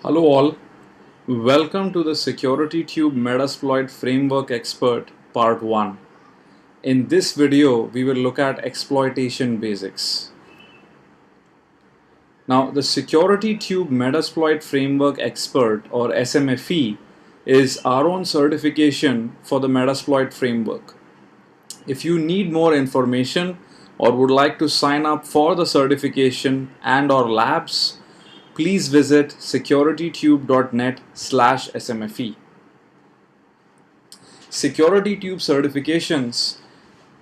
Hello all, welcome to the SecurityTube Metasploit Framework Expert Part 1. In this video, we will look at exploitation basics. Now, the SecurityTube Metasploit Framework Expert or SMFE is our own certification for the Metasploit framework. If you need more information or would like to sign up for the certification and/or labs, please visit securitytube.net/SMFE. SecurityTube certifications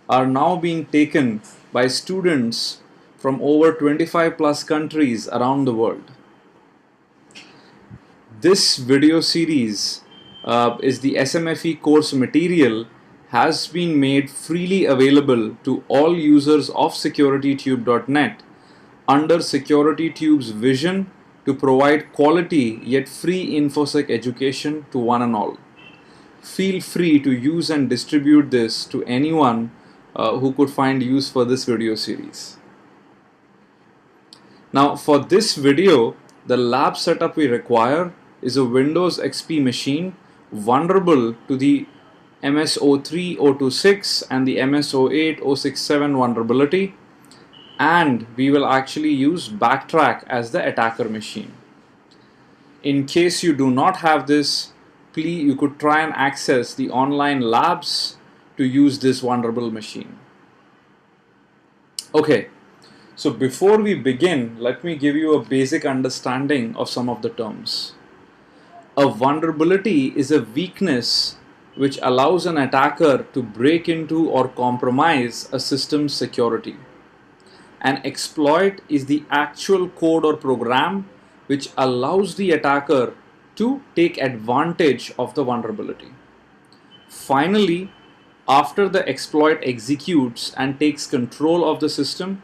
are now being taken by students from over 25 plus countries around the world. This video series is the SMFE course material has been made freely available to all users of securitytube.net under SecurityTube's vision to provide quality yet free InfoSec education to one and all. Feel free to use and distribute this to anyone who could find use for this video series. Now for this video, the lab setup we require is a Windows XP machine vulnerable to the MS-03-026 and the MS-08-067 vulnerability, and we will actually use Backtrack as the attacker machine. In case you do not have this, please you could try and access the online labs to use this vulnerable machine. Okay, so before we begin, let me give you a basic understanding of some of the terms. A vulnerability is a weakness which allows an attacker to break into or compromise a system's security. An exploit is the actual code or program which allows the attacker to take advantage of the vulnerability. Finally, after the exploit executes and takes control of the system,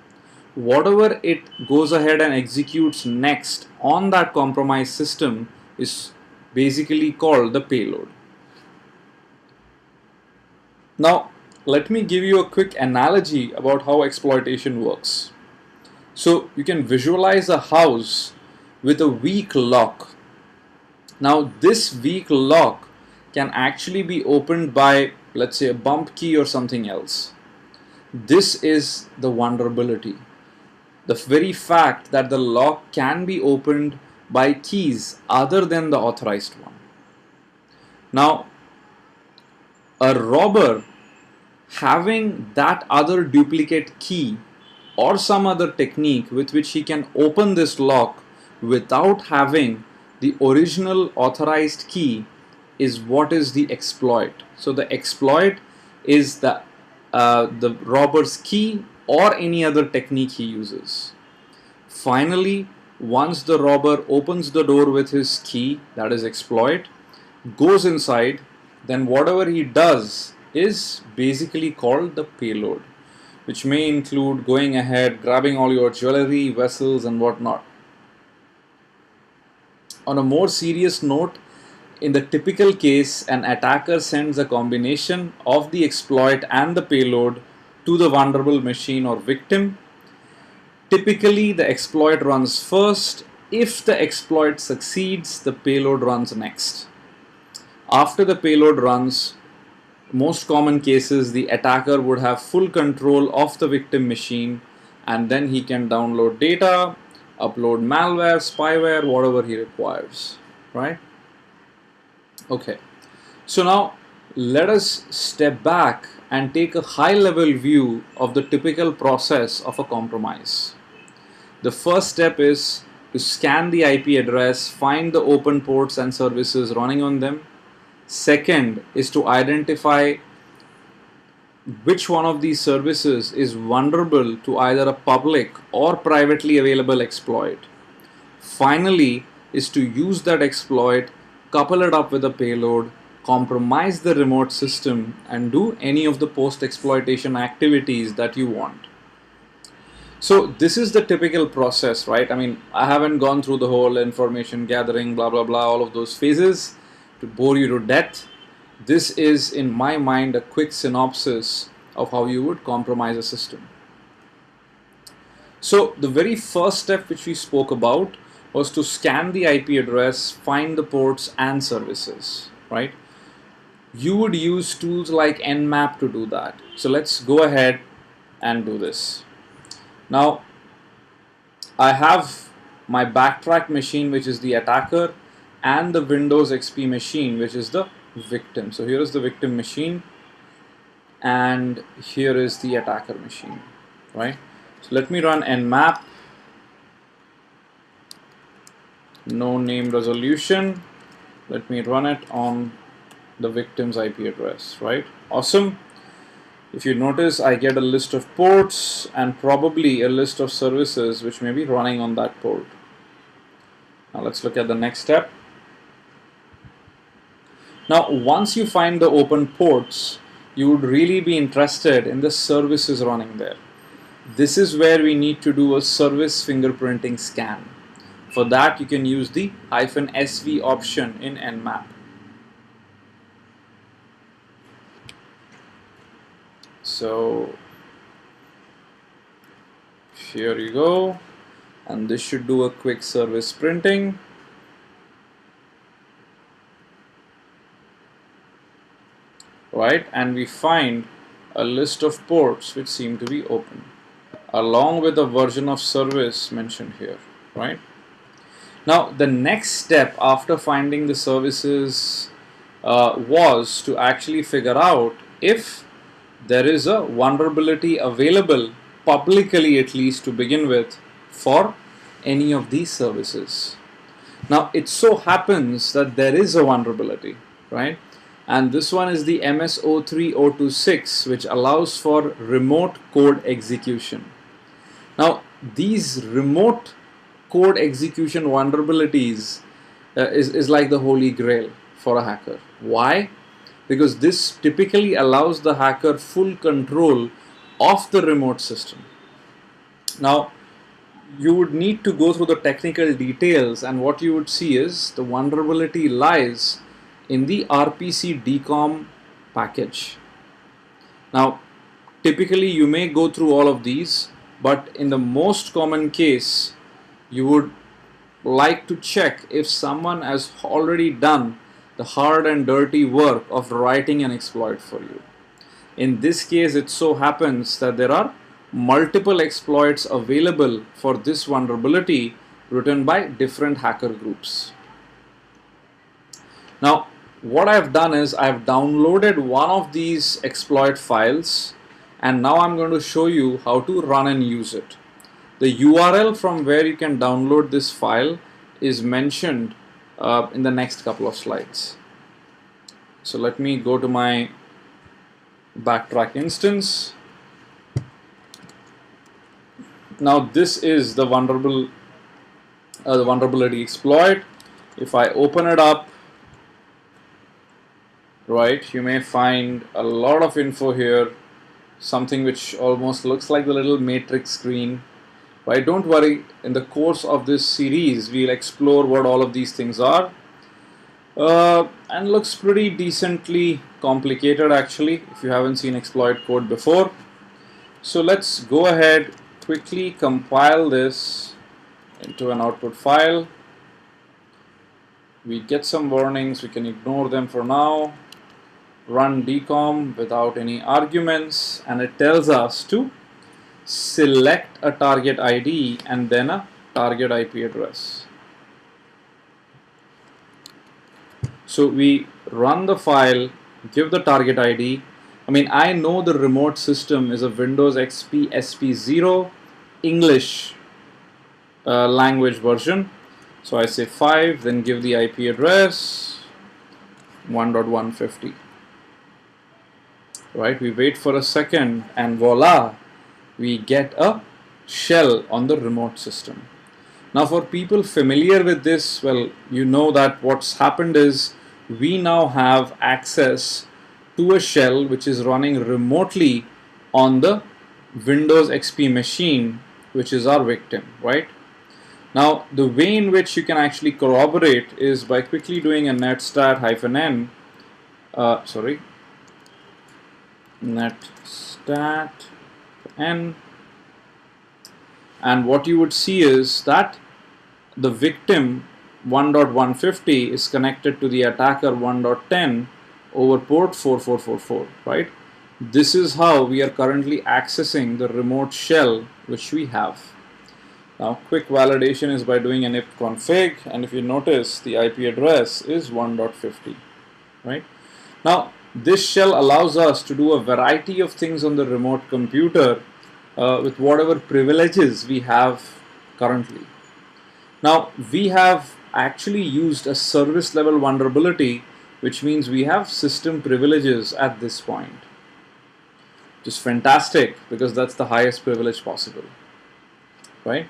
whatever it goes ahead and executes next on that compromised system is basically called the payload. Now, let me give you a quick analogy about how exploitation works. So you can visualize a house with a weak lock. Now this weak lock can actually be opened by, let's say, a bump key or something else. This is the vulnerability. The very fact that the lock can be opened by keys other than the authorized one. Now, a robber having that other duplicate key or some other technique with which he can open this lock without having the original authorized key is what is the exploit. So the exploit is the robber's key or any other technique he uses. Finally, once the robber opens the door with his key, that is exploit, goes inside, then whatever he does is basically called the payload, which may include going ahead, grabbing all your jewelry, vessels and whatnot. On a more serious note, in the typical case, an attacker sends a combination of the exploit and the payload to the vulnerable machine or victim. Typically, the exploit runs first. If the exploit succeeds, the payload runs next. After the payload runs, most common cases, the attacker would have full control of the victim machine, and then he can download data, upload malware, spyware, whatever he requires, right? Okay, so now let us step back and take a high-level view of the typical process of a compromise. The first step is to scan the IP address, find the open ports and services running on them. Second is to identify which one of these services is vulnerable to either a public or privately available exploit. Finally is to use that exploit, couple it up with a payload, compromise the remote system and do any of the post-exploitation activities that you want. So this is the typical process, right? I mean, I haven't gone through the whole information gathering, blah, blah, blah, all of those phases to bore you to death. This is, in my mind, a quick synopsis of how you would compromise a system. So the very first step which we spoke about was to scan the IP address, find the ports and services, right? You would use tools like Nmap to do that. So let's go ahead and do this. Now, I have my backtrack machine, which is the attacker, and the Windows XP machine, which is the victim. So here is the victim machine, and here is the attacker machine, right? So let me run nmap, no name resolution. Let me run it on the victim's IP address, right? Awesome. If you notice, I get a list of ports and probably a list of services which may be running on that port. Now let's look at the next step. Now, once you find the open ports, you would really be interested in the services running there. This is where we need to do a service fingerprinting scan. For that, you can use the -sv option in Nmap. So here you go, and this should do a quick service printing. Right, and we find a list of ports which seem to be open, along with a version of service mentioned here, right? Now, the next step after finding the services was to actually figure out if there is a vulnerability available, publicly at least to begin with, for any of these services. Now, it so happens that there is a vulnerability, right? And this one is the MS03026, which allows for remote code execution. Now, these remote code execution vulnerabilities is like the holy grail for a hacker. Why? Because this typically allows the hacker full control of the remote system. Now, you would need to go through the technical details, and what you would see is the vulnerability lies in the RPC DCOM package. Now, typically you may go through all of these, but in the most common case, you would like to check if someone has already done the hard and dirty work of writing an exploit for you. In this case, it so happens that there are multiple exploits available for this vulnerability written by different hacker groups. Now, what I've done is I've downloaded one of these exploit files, and now I'm going to show you how to run and use it. The URL from where you can download this file is mentioned in the next couple of slides. So let me go to my backtrack instance. Now this is the vulnerability exploit. If I open it up, right, you may find a lot of info here, something which almost looks like the little matrix screen. Right, don't worry, in the course of this series we'll explore what all of these things are, and looks pretty decently complicated actually if you haven't seen exploit code before. So let's go ahead, quickly compile this into an output file. We get some warnings, we can ignore them for now. Run DCOM without any arguments, and it tells us to select a target ID and then a target IP address. So we run the file, give the target ID. I mean, I know the remote system is a Windows XP SP0 English language version. So I say 5, then give the IP address 1.150. Right, we wait for a second and voila, we get a shell on the remote system. Now for people familiar with this, well, you know that what's happened is we now have access to a shell which is running remotely on the Windows XP machine, which is our victim, right? Now the way in which you can actually corroborate is by quickly doing a netstat -n, netstat n, and what you would see is that the victim 1.150 is connected to the attacker 1.10 over port 4444, right? This is how we are currently accessing the remote shell which we have. Now, quick validation is by doing an ipconfig, and if you notice, the IP address is 1.50, right? Now, this shell allows us to do a variety of things on the remote computer with whatever privileges we have currently. Now, we have actually used a service level vulnerability, which means we have system privileges at this point. Which is fantastic because that's the highest privilege possible, right?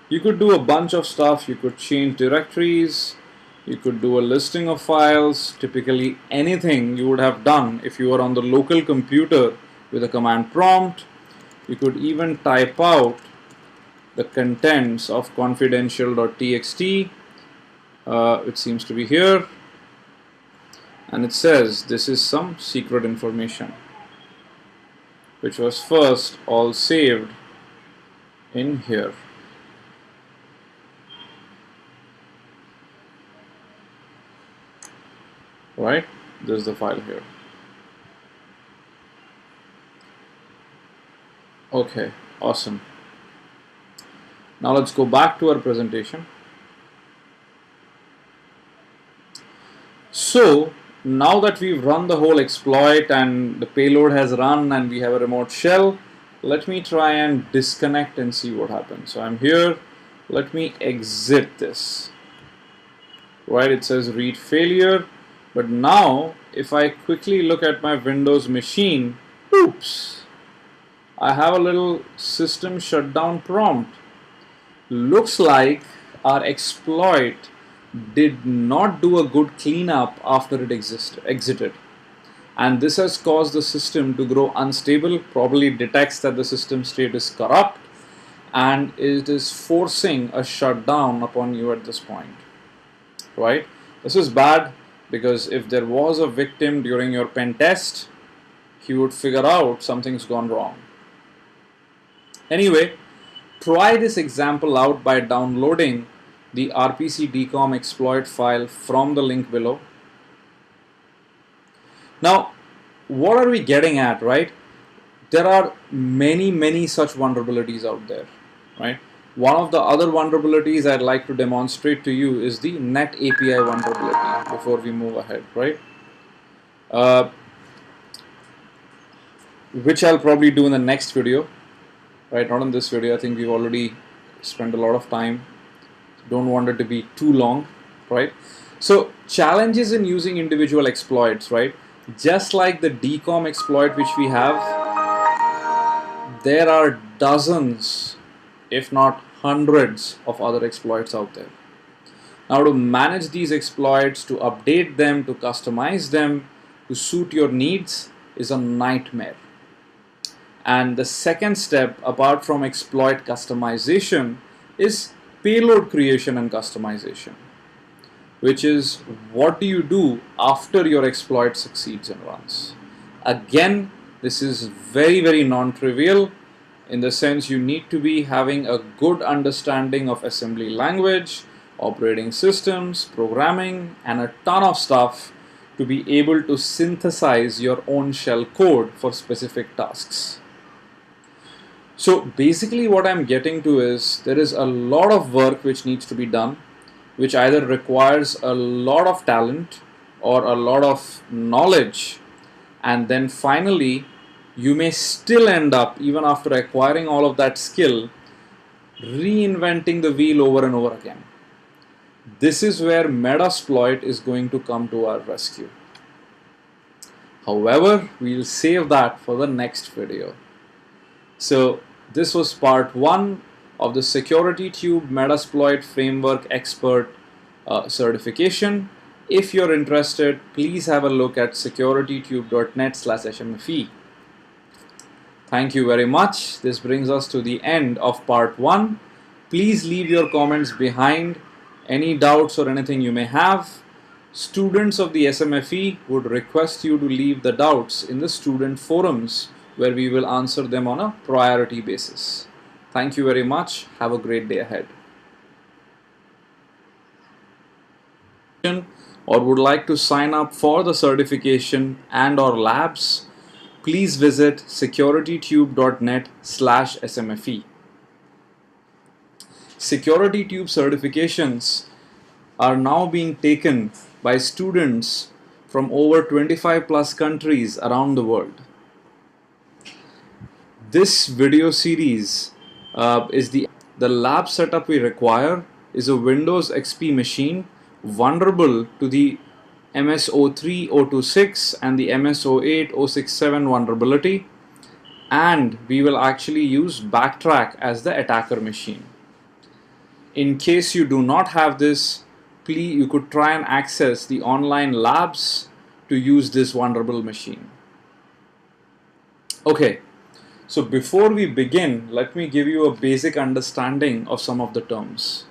You could do a bunch of stuff. You could change directories. You could do a listing of files. Typically anything you would have done if you were on the local computer with a command prompt. You could even type out the contents of confidential.txt, which seems to be here, and it says this is some secret information which was first all saved in here. Right, this is the file here. Okay, awesome. Now let's go back to our presentation. So now that we've run the whole exploit and the payload has run and we have a remote shell, let me try and disconnect and see what happens. So I'm here, let me exit this. Right, it says read failure, but now if I quickly look at my Windows machine, oops, I have a little system shutdown prompt. Looks like our exploit did not do a good cleanup after it exited, and this has caused the system to grow unstable, probably detects that the system state is corrupt, and it is forcing a shutdown upon you at this point, right? This is bad because if there was a victim during your pen test, he would figure out something's gone wrong. Anyway, try this example out by downloading the RPC DCOM exploit file from the link below. Now, what are we getting at, right? There are many such vulnerabilities out there, right? One of the other vulnerabilities I'd like to demonstrate to you is the Net API vulnerability before we move ahead, right? Which I'll probably do in the next video, right? Not in this video. I think we've already spent a lot of time. Don't want it to be too long, right? So challenges in using individual exploits, right? Just like the DCOM exploit which we have, there are dozens, if not hundreds of other exploits out there. Now to manage these exploits, to update them, to customize them, to suit your needs is a nightmare. And the second step, apart from exploit customization, is payload creation and customization, which is what do you do after your exploit succeeds and runs. Again, this is very non-trivial in the sense you need to be having a good understanding of assembly language, operating systems, programming, and a ton of stuff to be able to synthesize your own shell code for specific tasks. So basically what I'm getting to is there is a lot of work which needs to be done, which either requires a lot of talent or a lot of knowledge, and then finally you may still end up, even after acquiring all of that skill, reinventing the wheel over and over again. This is where Metasploit is going to come to our rescue. However, we'll save that for the next video. So this was part 1 of the SecurityTube Metasploit Framework Expert certification. If you're interested, please have a look at securitytube.net/HMFE. Thank you very much. This brings us to the end of part 1. Please leave your comments behind, any doubts or anything you may have. Students of the SMFE would request you to leave the doubts in the student forums, where we will answer them on a priority basis. Thank you very much. Have a great day ahead. or would like to sign up for the certification and or labs, please visit securitytube.net/smfe. SecurityTube certifications are now being taken by students from over 25 plus countries around the world. This video series is the lab setup we require is a Windows XP machine vulnerable to the MS-03-026 and the MS-08-067 vulnerability, and we will actually use Backtrack as the attacker machine. In case you do not have this, you could try and access the online labs to use this vulnerable machine. Okay, so before we begin, let me give you a basic understanding of some of the terms.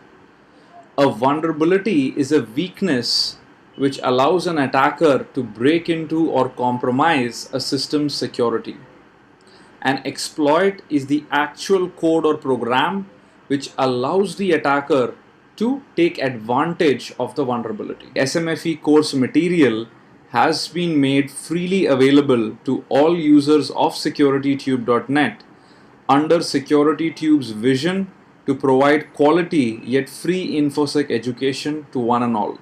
A vulnerability is a weakness which allows an attacker to break into or compromise a system's security. An exploit is the actual code or program which allows the attacker to take advantage of the vulnerability. SMFE course material has been made freely available to all users of SecurityTube.net under SecurityTube's vision to provide quality yet free InfoSec education to one and all.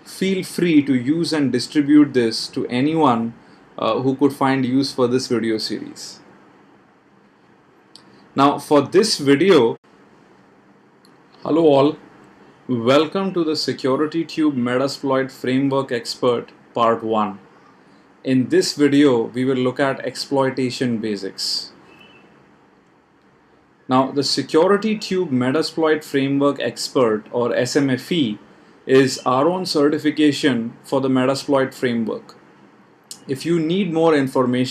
Feel free to use and distribute this to anyone who could find use for this video series. Now for this video, hello all, welcome to the SecurityTube Metasploit Framework Expert Part 1. In this video, we will look at exploitation basics. Now the SecurityTube Metasploit Framework Expert or SMFE is our own certification for the Metasploit framework. If you need more information